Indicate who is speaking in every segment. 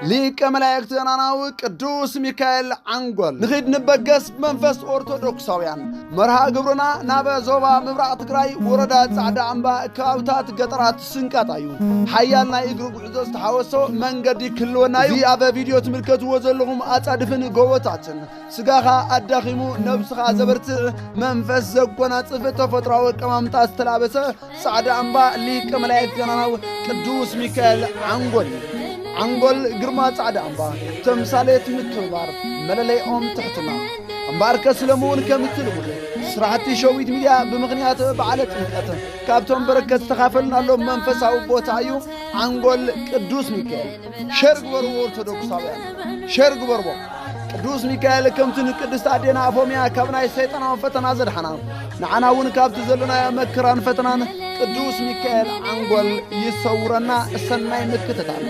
Speaker 1: ሊቀ መላእክት ገናናው ቅዱስ ሚካኤል አንጎል ንኺድ ንበገስ መንፈስ ኦርቶዶክሳውያን መርሃ ግብርና ናበ ዞባ ምብራቅ ትግራይ ወረዳ ጻዕዳ አምባ ከባብታት ገጠራት ስንቃጣዩ ሓያል ናይ እግሪ ጉዕዞ ዝተሓወሶ መንገዲ ክልወናዩ ኣብ ቪድዮ ትምልከትዎ ዘለኹም ኣጻድፍን ጎቦታትን ስጋኻ ኣዳኺሙ ነብስኻ ዘበርትዕ መንፈስ ዘጎናጽፍ ተፈጥሮአዊ ቀማምጣ ዝተላበሰ ጻዕዳ አምባ ሊቀ መላእክት ገናናው ቅዱስ ሚካኤል አንጎል አንጎል ግርማ ጻዕዳ አምባ ተምሳሌት ምትባር መለለይኦም ትሕትና እምባርከ ስለሙን ከምትልሙድ ስራሕቲ ሸዊት ሚድያ ብምኽንያት በዓለ ጥምቀት ካብቶም በረከት ተኻፈልናሎ መንፈሳዊ ቦታ እዩ አንጎል ቅዱስ ሚካኤል ሸርግ በርቦ ኦርቶዶክሳውያን ሸርግ በርቦ ቅዱስ ሚካኤል ከምትን ቅድስት አዴና አፎሚያ ካብናይ ሰይጣናዊ ፈተና ዘድሓና ንዓናውን ካብቲ ዘለና መከራን ፈተናን ቅዱስ ሚካኤል አንጎል ይሰውረና ሰናይ ምክትታል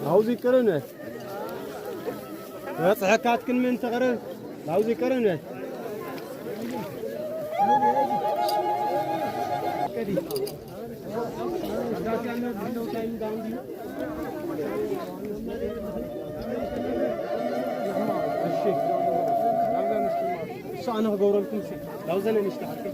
Speaker 2: لاوزي كرنه صحكات كل من تغرب لاوزي كرنه أنا غورم كنسي لاوزن نشتغل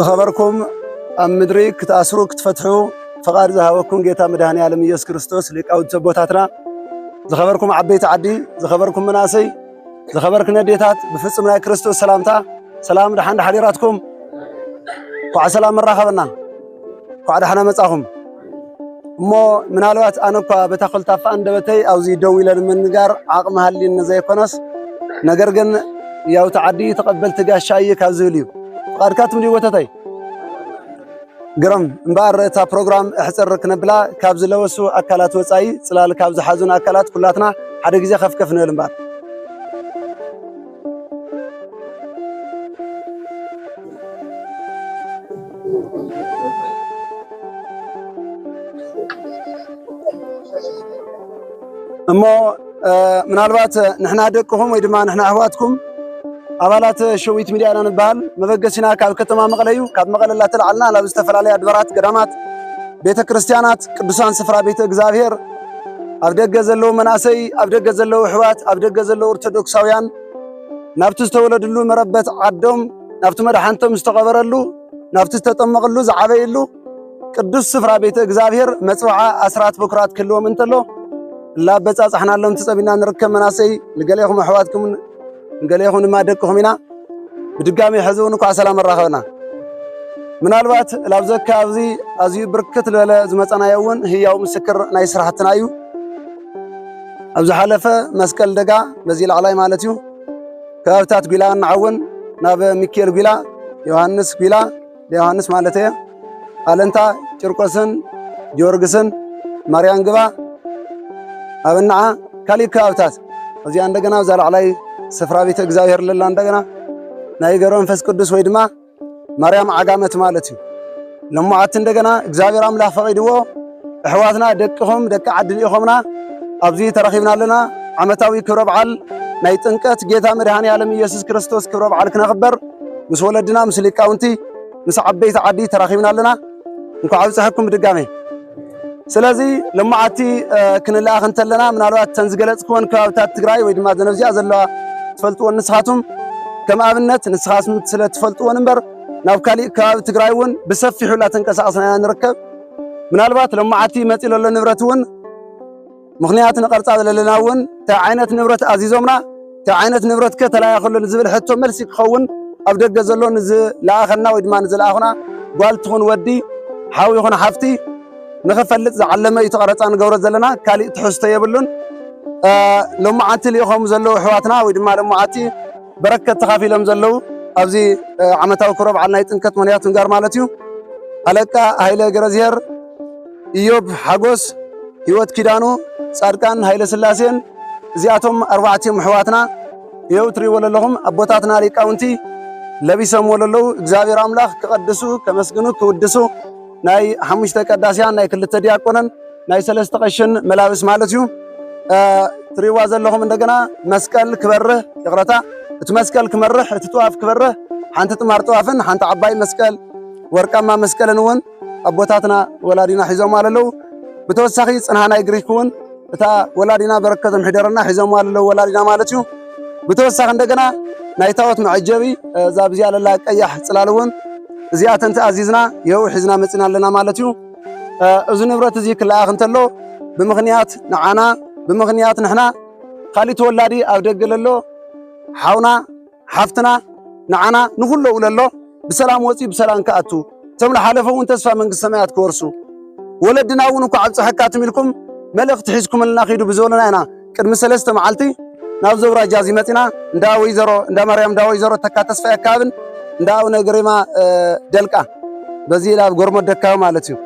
Speaker 1: زخبركم أمدري كتأسرو كتفتحوا فقار زهاوكم جيتا مدهني عالم يسوع كريستوس لقاود سبوتاتنا زخبركم عبيت عدي زخبركم مناسي زخبرك نديتات بفصمنا كريستوس سلامتا سلام دحان حريراتكم وع سلام الرخبنا وعد حنا مصاهم مو منالوات أنا بتاخل تفان دبتي أو زي دوي للمنجار عقم هاللي نزاي كناس نجرجن ياو تعدي تقبل تجاه شاي كازوليو قاركات ملي وتتاي قرم مبار تا بروجرام احصر كنبلا كابز لوسو اكلات وصاي صلال كابز حزون اكلات كلاتنا حدا غزي خفكف نول مبار امو منالبات نحنا دقهم ويدما نحنا احواتكم أبالات شويت مليانا نبال مبقسنا كاب كتما مغليو كاب مغل الله تلعلنا لا بستفلالي أدبرات قدامات بيت كريستيانات قدسان سفرا بيت إغزابير أبدق زلو مناسي أبدق زلو حوات أبدق زلو أرتدوكساويان نافتو استولدلو مربت عدوم نافتو مدحانتم استغبرلو نافتو استطمقلو زعبيلو قدس سفرا بيت إغزابير مصوعة أسرات بكرات كلو منتلو لا بتصاص احنا لهم تصبينا نركب مناسي لقليكم حواتكم قال يخون ما دقهم هنا بدقامي حزونك وعسلام الرخبنا من الوقت لابزك أزي بركت ولا زمتنا يوون هي يوم سكر نايس راحتنا يو أبز حلفة مسكال دقا بزيل علي مالتيو كابتات قيلا نعون ناب ميكير قيلا يوهانس قيلا يوهانس مالتي ألنتا شرقسن جورغسن ماريان قبا أبنعا كالي كابتات أزي عندقنا وزال علي سفرا بيت እግዚአብሔር ለላ እንደገና ናይገሮ መንፈስ ቅዱስ ወይድማ ማርያም አጋመት ማለትዩ ለማዓት እንደገና እግዚአብሔር አምላክ ፈቂድዎ እሕዋትና ደቅኹም ደቂ ዓድል ኢኹምና ኣብዚ ተረኺብናለና ዓመታዊ ክብረ በዓል ናይ ጥንቀት ጌታ መድኃኔ ዓለም ኢየሱስ ክርስቶስ ክብረ በዓል ክነኽበር ምስ ወለድና ምስ ሊቃውንቲ ምስ ዓበይቲ ዓዲ ተረኺብናለና እንኳዕ ኣብፅሐኩም ብድጋሜ ስለዚ ለማዓቲ ክንላኣኽ እንተለና ምናልባት ተንዝገለጽክዎን ከባብታት ትግራይ ወይ ድማ ዘነብዚኣ ዘለዋ تفلتوا النسخاتهم كم أبنت نسخاتهم سلا تفلتوا نمبر نافكالي كاب تجرايون بسفي حلا تنكساسنا نركب من البات لما عتي مثل ولا نبرتون مغنيات نقرط على لناون تعينت نبرت عزيزومنا تعينت نبرت كتلا ياخذ نزبل حتى مرسي خون أبدأ جزلون نز لا آخرنا ويدما نزل آخرنا قالت هون ودي حاوي هون حفتي نخفلت علما يتقرط عن جورة زلنا كالي تحس يبلون لما عتي اليوم زلوا حواتنا ويدما لما عتي بركة تخافي لهم زلوا أبزي عمتاو كرب على نايت إنكت منيات نجار مالتيو علىكا هايلا جرازير إيوب حجوس يوت كيدانو صاركان هايلا سلاسين زياتهم أربعتهم حواتنا يوتري ولا لهم أبوتاتنا ليكاونتي لبيسهم ولا لو إجزابي راملاخ كقدسو كمسجنو كودسو ناي حمشتك قداسيان ناي كل تدياكونن ناي سلستقشن ملابس مالتيو تريواز لهم عندنا مسكال كبره يقرأتا تمسكال كمرح تتوقف كبره حنت تمر توقفن حنت عباي مسكال وركما مسكال نون أبوتاتنا ولادينا حزام على لو بتوسخي أنا هنا يجريكون بتا ولادينا بركة محدرنا حزام على لو ولادينا مالتيو بتوسخ عندنا نايتاوت معجبي زابزي على الله كيح سلالون እዚኣተን ተኣዚዝና ይኸው ሒዝና መፂና ኣለና ማለት እዩ እዚ ንብረት እዚ ክለኣኽ እንተሎ ብምኽንያት ንዓና ብምኽንያት ንሕና ካሊእ ተወላዲ ኣብ ደገ ለሎ ሓውና ሓፍትና ንዓና ንኹሎ ውለሎ ብሰላም ወፂ ብሰላም ከኣቱ እቶም ዝሓለፈ እውን ተስፋ መንግስቲ ሰማያት ክወርሱ ወለድና እውን እኳ ኣብ ፀሓካትም ኢልኩም መልእኽቲ ሒዝኩምልና ኺዱ ብዝበለና ኢና ቅድሚ 3 መዓልቲ ናብ ዘውራጃ እዚ መፂና እንዳ ወይዘሮ እንዳ ማርያም እንዳ ወይዘሮ ተካ ተስፋይ ኣካብን እንዳ ኣቡነ ገሪማ ደልቃ በዚ ናብ ጎርሞት ደካዊ ማለት እዩ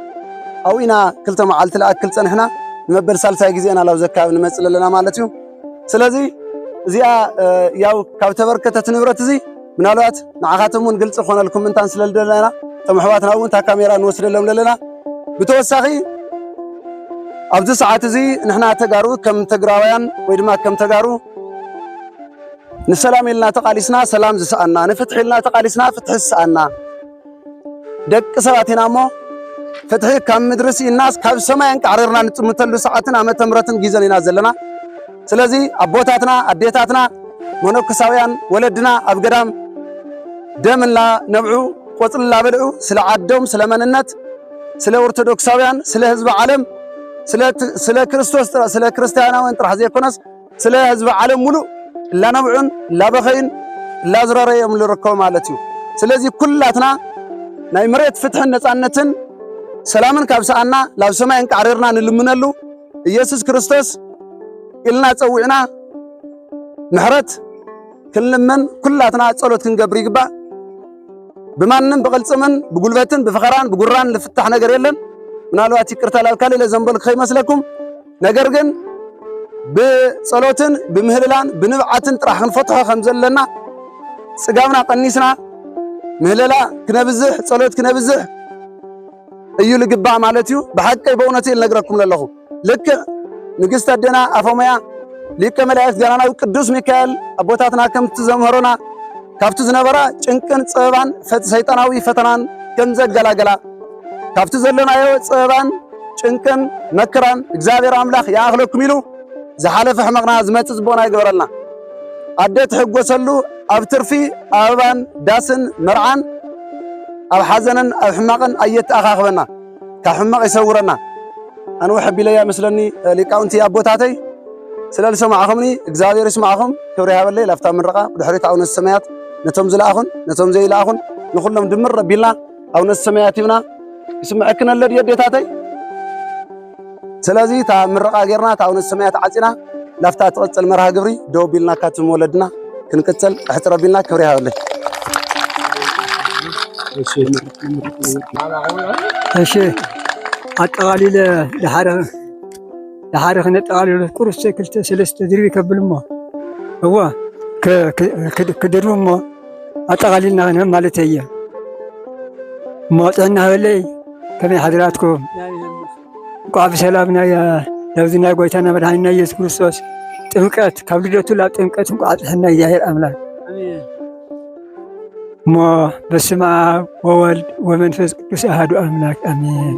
Speaker 1: ኣብኡ ኢና 2 መዓልቲ ለኣክል ፀንሕና ንመበል ሳልሳይ ግዜና ናብ ዘካብ ንመፅእ ኣለና ማለት እዩ ስለዚ እዚኣ ያው ካብ ተበርከተት ንብረት እዚ ምናልባት ንዓኻትም እውን ግልፂ ክኾነልኩም ምንታን ስለልደለና እቶም ኣሕዋትና እውን እታ ካሜራ ንወስደሎም ዘለና ብተወሳኺ ኣብዚ ሰዓት እዚ ንሕና ተጋሩ ከም ትግራውያን ወይ ድማ ከም ተጋሩ ንሰላም ኢልና ተቃሊስና ሰላም ዝሰኣና ንፍትሒ ኢልና ተቃሊስና ፍትሒ ዝሰኣና ደቂ ሰባት ኢና እሞ ፍትሒ ካብ ምድሪ ሲኢናስ ካብ ሰማይ እንቃዕሪርና ንፅምተሉ ሰዓትን ዓመተ ምሕረትን ጊዜን ኢና ዘለና ስለዚ ኣቦታትና ኣዴታትና መነኮሳውያን ወለድና ኣብ ገዳም ደም እናነብዑ ቆፅሊ እናበልዑ ስለ ዓዶም ስለ መንነት ስለ ኦርቶዶክሳውያን ስለ ህዝቢ ዓለም ስለ ክርስቶስ ስለ ክርስቲያናውያን ጥራሕ ዘይኮነስ ስለ ህዝቢ ዓለም ሙሉእ ላነብዑን ላበኸይን ላዝረረዮም ዝርከቡ ማለት እዩ ስለዚ ኩላትና ናይ መሬት ፍትሕን ነፃነትን ሰላምን ካብ ሰኣና ናብ ሰማይ እንቃዕሪርና ንልምነሉ ኢየሱስ ክርስቶስ ኢልና ፀዊዕና ምሕረት ክንልመን ኩላትና ጸሎት ክንገብር ይግባእ ብማንም ብቕልፅምን ብጉልበትን ብፍኸራን ብጉራን ልፍታሕ ነገር የለን ምናልባት ይቅርታ ላብ ካሊእ ለዘንበል ከይመስለኩም ነገር ግን ብጸሎትን ብምህልላን ብንብዓትን ጥራሕ ክንፈትሖ ከም ዘለና ጽጋምና ቀኒስና ምህለላ ክነብዝሕ ጸሎት ክነብዝሕ እዩ ልግባእ ማለት እዩ ብሓቀይ በእውነት ልነግረኩም ዘለኹ ልክዕ ንግስቲ ኣዴና ኣፎመያ ሊቀ መላእክት ገናናዊ ቅዱስ ሚካኤል ኣቦታትና ከምቲ ዘምህሮና ካብቲ ዝነበራ ጭንቅን ፀበባን ሰይጣናዊ ፈተናን ከም ዘገላገላ ካብቲ ዘለናዮ ፀበባን ጭንቅን መከራን እግዚአብሔር አምላክ ያኽለኩም ኢሉ ዝሓለፈ ሕመቕና ዝመጽእ ጽቡቕና ይግበረልና ኣደ ትሕጎሰሉ ኣብ ትርፊ ኣበባን ዳስን መርዓን ኣብ ሓዘንን ኣብ ሕማቕን ኣየተኣኻኽበና ካብ ሕማቕ ይሰውረና ኣነ ወሕቢለያ መስለኒ ሊቃውንቲ ኣቦታተይ ስለል ሰማዕኹምኒ እግዚአብሔር ይስማዕኹም ክብሪ ይሃበለይ ላፍታ ምረቓ ብድሕሪት ኣቡነ ሰማያት ነቶም ዝለኣኹን ነቶም ዘይለኣኹን ንኹሎም ድምር ረቢልና ኣቡነ ሰማያት ይብና ይስምዐክን ኣሎ ድየዴታተይ ስለዚ ታ ምረቓ ጌርና ታ ኣቡነ ሰማያት ዓፂና ላፍታ ትቕፅል መርሃ ግብሪ ደው ቢልና ካትም ወለድና ክንቅፅል ሕፅ ረቢልና ክብሪ ይሃበለይ
Speaker 3: እሺ አጠቃሊለ ለሐረኽ ነጠቃሊለ ቁርስ ክልተ ሰለስተ ድርቢ ከብልሞ هو كدرومو أتقالينا هنا مالتية موطعنا هلي كمي حضراتكم قاف سلامنا يا لوزنا قويتنا مدحنا يسوع كريستوس ጥምቀት ካብ ልደቱ ላብ ጥምቀት እንቋጥሕና እግዚአብሔር አምላክ አሜን ሞ በስመ አብ ወወልድ ወመንፈስ ቅዱስ አሐዱ አምላክ አሜን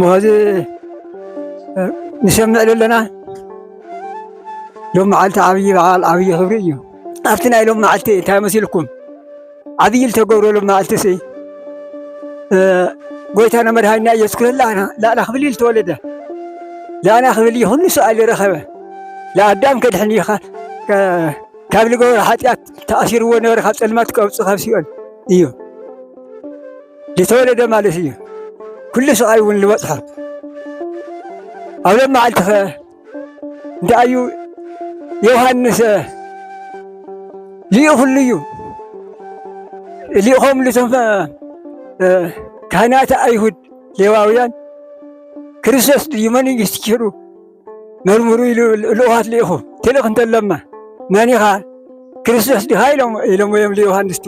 Speaker 3: ሞዚ ንሰምዕ ለና ሎም መዓልቲ ዓብይ በዓል ዓብይ ክብሪ እዩ ኣብቲ ናይ ሎም መዓልቲ እንታይ መሲልኩም ዓብይ ዝተገብረሎም መዓልቲ ሲ ጎይታና መድሃኒና ኢየሱስ ክርስቶስ ላዕላ ክብል ዝተወለደ ላዕላ ክብል ይኹን ሰኣል ረኸበ ለአዳም ከድሕኒ ካብ ልገብሮ ኃጢአት ተኣሲርዎ ነበረ ካብ ፀልማት ከውፅእ ካብ ሲኦል እዩ ዝተወለደ ማለት እዩ ኩሉ ስቃይ እውን ዝበፅሖ ኣብ ሎም መዓልቲ ኸ እንታይ እዩ ዮሃንስ ሊኡ ኩሉ እዩ ሊእኾም ልቶም ካህናት ኣይሁድ ሌዋውያን ክርስቶስ ድዩ መን እዩ ስትክሩ መርምሩ ኢሉ ልኡኻት ሊኢኹም ትልኽ እንተለማ መን ኢኻ ክርስቶስ ዲኻ ኢሎም እዮም ለዮሃንስ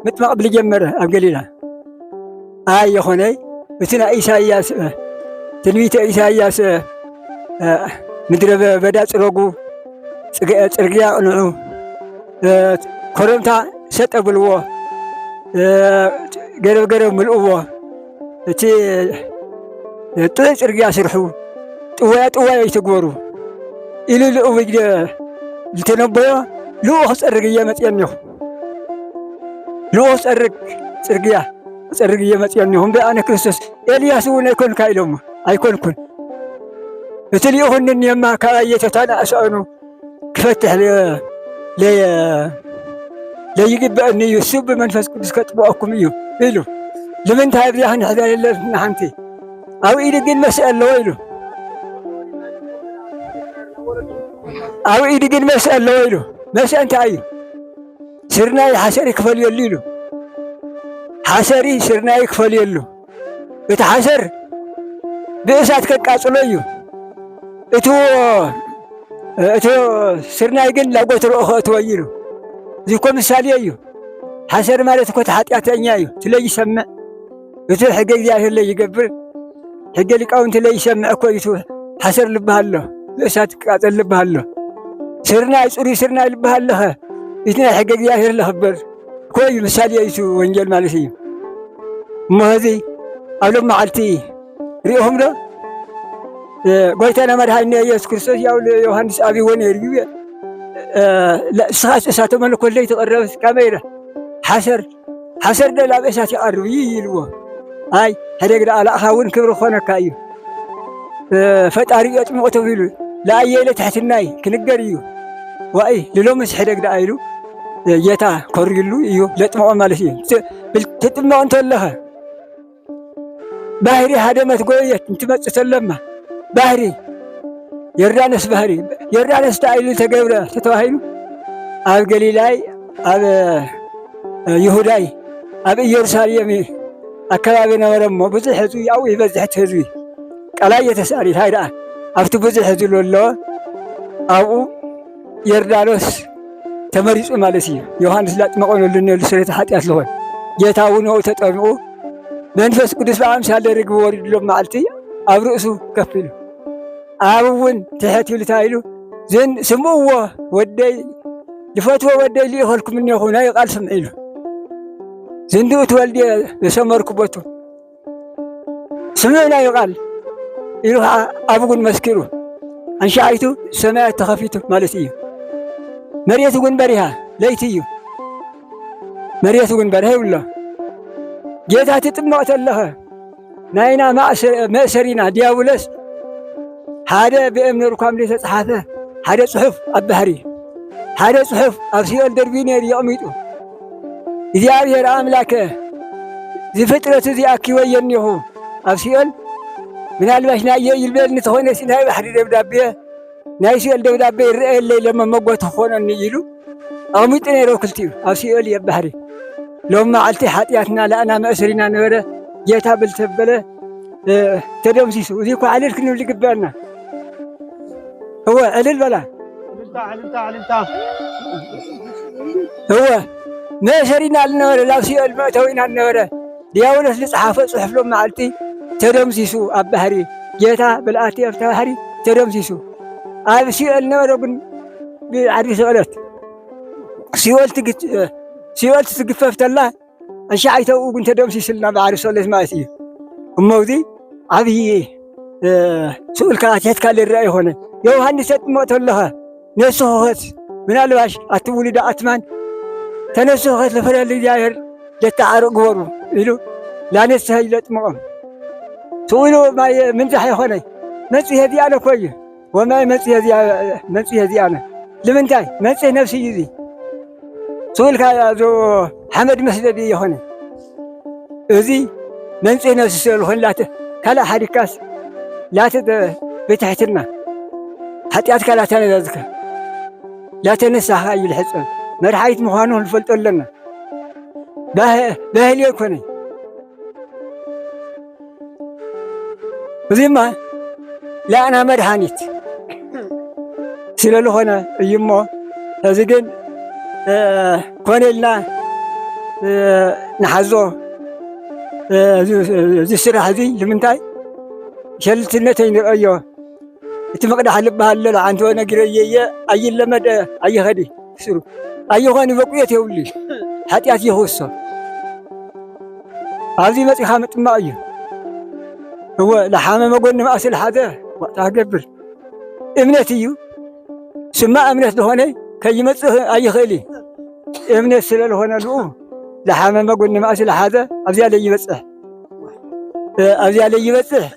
Speaker 3: ምጥማቕ ብልጀመረ ኣብ ገሊላ ኣይ የኾነይ እቲ ናይ ኢሳይያስ ትንቢተ ኢሳይያስ ምድረ በዳ ፅረጉ ፅርግያ ቅንዑ ኮረምታ ሰጠብልዎ ገረብ ገረብ ምልእዎ እቲ ጥዑይ ፅርግያ ስርሑ ጥዋያ ጥዋያ ይትግበሩ ኢሉ ልኡ ግደ ዝተነበዮ ልኡ ክፀርግ እየ መፅአኒኹ ልኡ ክፀርግ ፅርግያ መፅዮምኒኹም በኣነ ክርስቶስ ኤልያስ እውን ኣይኮንካ ኢሎሞ ኣይኮንኩን እቲ ሊኢኹኒ እማ ካባየተታን ኣስኣኑ ክፈትሕ ለይግበአኒ እዩ እሱ ብመንፈስ ቅዱስ ከጥብቐኩም እዩ ኢሉ ንምንታይ ኣብዚኣ ክንሕዘር የለና ሓንቲ ኣብ ኢድ ግን መስአ ኣለዎ ኢሉ ኣብ ኢድ ግን መስአ ኣለዎ ኢሉ መስአ እንታይ እዩ ስርናይ ሓሰሪ ክፈልየሉ ኢሉ ሓሰሪ ስርናይ ክፈልየሉ እቲ ሓሰር ብእሳት ከቃፅሎ እዩ እቲ ስርናይ ግን ላጎትሮ ክእትዎ ኢሉ እዚ እኮ ምሳሌ እዩ ሓሰር ማለት እኮ ሓጢአተኛ እዩ ትለይሰምዕ እቲ ሕገ እግዚኣብሔር ለይገብር ሕገ ሊቃውንቲ ለይሰምዕ እኮ እዩ ሓሰር ልበሃሎ ብእሳት ክቃፀል ልበሃሎ ስርናይ ፅሩይ ስርናይ ልበሃል ለኸ እቲ ናይ ሕገ እግዚኣብሔር ለኽበር እኮ እዩ ምሳሌ እዩ ወንጌል ማለት እዩ እሞ ህዚ ኣብ ሎም መዓልቲ ሪኢኹም ዶ ጎይታና መድሓኒና ኢየሱስ ክርስቶስ ያው ዮሃንስ ኣብይዎ ነይሩ እዩ እስኻስ እሳተ መለኮት ለይተቐረበስ ከመይ ኢለ ሓሰር ደ ላብ እሳት ይቐርብ ይልዎ ኣይ ሕደግ ዳ ኣላእኻ እውን ክብሪ ክኾነካ እዩ ፈጣሪ ኣጥምቆ ተባሂሉ ለኣየለ ትሕትናይ ክንገር እዩ ዋይ ልሎምስ ሕደግ ዳ ኢሉ ጌታ ኮርይሉ እዩ ለጥምቆ ማለት እዩ ትጥምቆ እንተለኸ ባህሪ ሃደመት ጎየት እንትመፅእ ተለማ ባህሪ ዮርዳኖስ ባህሪ ዮርዳኖስ ታኢሉ ተገብረ ተተባሂሉ ኣብ ገሊላይ ኣብ ይሁዳይ ኣብ ኢየሩሳሌም ኣከባቢ ነበረ እሞ ብዙሕ ህዝቢ ኣብኡ ይበዝሕቲ ህዝቢ ቃላይ የተሳሪት ሃይ ደኣ ኣብቲ ብዙሕ ህዝቢ ዘለዎ ኣብኡ ዮርዳኖስ ተመሪፁ ማለት እዩ ዮሃንስ ላጥመቐነሉ ነሉ ስርየት ሓጢአት ዝኾን ጌታ እውን ኣብኡ ተጠሚቑ መንፈስ ቅዱስ ብኣምሳለ ርግቢ ወሪድሎም መዓልቲ ኣብ ርእሱ ከፍ ኢሉ ኣብ እውን ትሕት ኢሉ ታኢሉ ዝን ስምዕዎ ወደይ ዝፈትዎ ወደይ ልኢኸልኩም እኒኹ ናይ ቃል ስምዕ ኢሉ ዝንድኡ ትወልድየ ዘሰመርኩበቱ ስምዕ ናይ ቃል ኢሉ ከዓ ኣብ እውን መስኪሩ አንሻይቱ ሰማያት ተኸፊቱ ማለት እዩ መሬት እውን በሪሃ ለይቲ እዩ መሬት እውን በሪሃ ይብሎ ጌታ ትጥምቕ ተለኸ ናይና መእሰሪና ዲያብሎስ ሓደ ብእምኒ ርኳም ዘይተፀሓፈ ሓደ ፅሑፍ ኣብ ባሕሪ ሓደ ፅሑፍ ኣብ ሲኦል ደርቢ ነይሩ የቕሚጡ እግዚኣብሔር ኣምላከ ዝፍጥረት እዚ ኣኪወየ እኒኹ ኣብ ሲኦል ምናልባሽ ናየ ይልበል እንተኾነሲ ናይ ባሕሪ ደብዳቤ ናይ ሲኦል ደብዳቤ ይርአየለይ ለመመጎት ክኾነኒ ኢሉ ኣቕሚጡ ነይሮ ክልቲኡ ኣብ ሲኦል እየ ባሕሪ ሎም መዓልቲ ሓጢአትና ላእና መእሰሪና ነበረ ጌታ ብልተበለ ተደምሲሱ እዚ እኳ ዕልል ክንብል ይግበአና هو علل بلا
Speaker 2: عللتا
Speaker 3: هو ما شرينا لنا ولا لا سيء المأتوينا النورة دياولس لصحافة صحف لهم معلتي تدمسيسو أب بحري جيتا بالآتي أفتح بحري تدمسيسو هذا سيء النورة بعدي سؤالات سيوال تقففت الله أنشعيته وقنت تدمسيس لنا بعدي سؤالات ما يسيه وموذي عبي سؤال كاتيات كالي الرأي هنا ዮሐንስ ተጥምቀተለኸ ነስኹኸት ምናልባሽ ኣትውልዳ ኣትማን ተነስኹኸት ለፈለለ እግዚኣብሔር ደተዓርቕ ግበሩ ኢሉ ላነስሐ ይለጥምቖም ስኢሉ ማይ ምንዛሕ ይኾነይ መፅሄ እዚኣነ ኮ እዩ ወማይ መፅሄ እዚኣነ ንምንታይ መፅህ ነፍሲ እዩ እዚ ስኢልካ ዞ ሓመድ መስደድ ይኾነ እዚ መንፅህ ነፍሲ ስለዝኾነ ላተ ካልእ ሓዲካስ ላተ ብትሕትና ሓጢአትካ ላተነዛዝከ ላተነሳኻ እዩ ልሕፅብ መድሓኒት ምዃኑ ንፈልጦ ኣለና ባህል ኣይኮነይ እዚማ ላእና መድሓኒት ስለዝኾነ እዩ እሞ እዚ ግን ኮነ ኢልና ንሓዞ እዚ ስራሕ እዚ ንምንታይ ሸልትነተይ ንርአዮ እቲ መቕዳሕ ልበሃል ሎ ዓንተ ነጊረየየ ኣይለመደ ኣይኸዲ ስሩ ኣይኾኒ በቁየት የብሉ ሓጢአት ይኽውሶ ኣብዚ መፂኻ ምጥማቕ እዩ እወ ለሓመመ ጎኒ ማእሰል ሓደ ዋዕታ ገብር እምነት እዩ ስማ እምነት ዝኾነ ከይመፅእ ኣይኽእል እምነት ስለዝኾነ ልኡ لحامة ما قلنا ما أسل هذا أبزي على يبصح أبزي على يبصح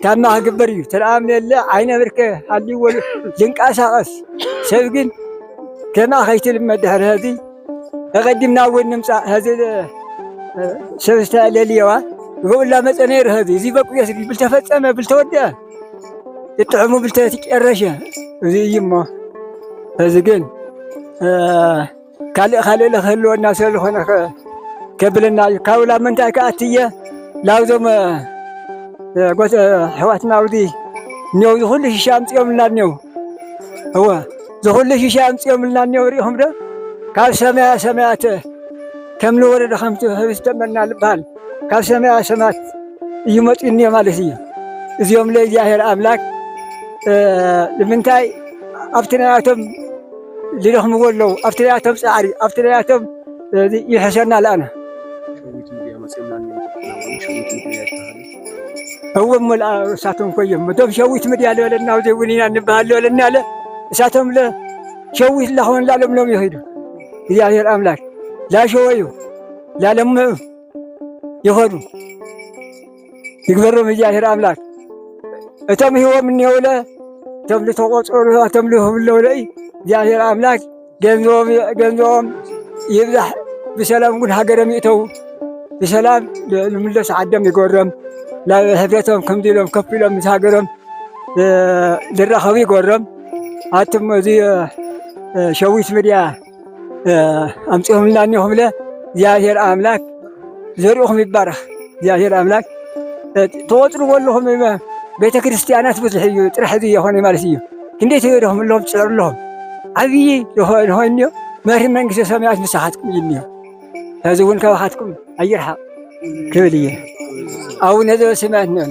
Speaker 3: كان ما قبري تلام لله عين بركة هاللي ول لينك أساس سبقين كما خيت المدهر هذه أقدمنا أول نمسا هذه سبستها لليوا يقول لا متنير هذه زي بقى يسري بالتفت أما بالتودع يطعموا بالتاتيك الرشة زي يما هذين خلي له خلوا الناس اللي هنا قبلنا كولا من تاكاتيه لازم قلت حواتنا ودي نيو يقول الشام يوم لنا نيو هو يقول الشام يوم لنا نيو ريهم ده قال سماء كملوا ورد خمسة استمرنا البال قال سماء يموت إني مالسية يوم لي جاهر أملاك لمنتاي أفتناتهم لهم يقول له أفتناتهم سعري أفتناتهم يحسننا الآن هو مل ساتهم كويم مدام شويت مديال ولا ناوي ونينا نبهال ولا ناله ساتهم له شويت لهم لا لهم يهيدوا يا غير أملاك لا شويو لا لهم يهودوا يقبروا من غير أملاك أتم هو مني ولا تم لتقوت أو تم لهم ولا أي يا غير أملاك جنزوم يفتح بسلام كل حاجة رميته بسلام الملس عدم يقرم لا هفتهم كم ديلهم كفيلهم مساقرهم للرخوي يقرم هاتم زي شويت مريا أمسهم لانهم له يا غير أملاك زرهم يبارك يا غير أملاك توتروا والله بيت كريستيانات بتحيو ترحدي هون مالسيو كندي تيرهم لهم تصير لهم عبي هون ما هي من قصة سمعت مساحتكم ينيو هذا وين كواحدكم أيرها كلية أو نذر سمعتنا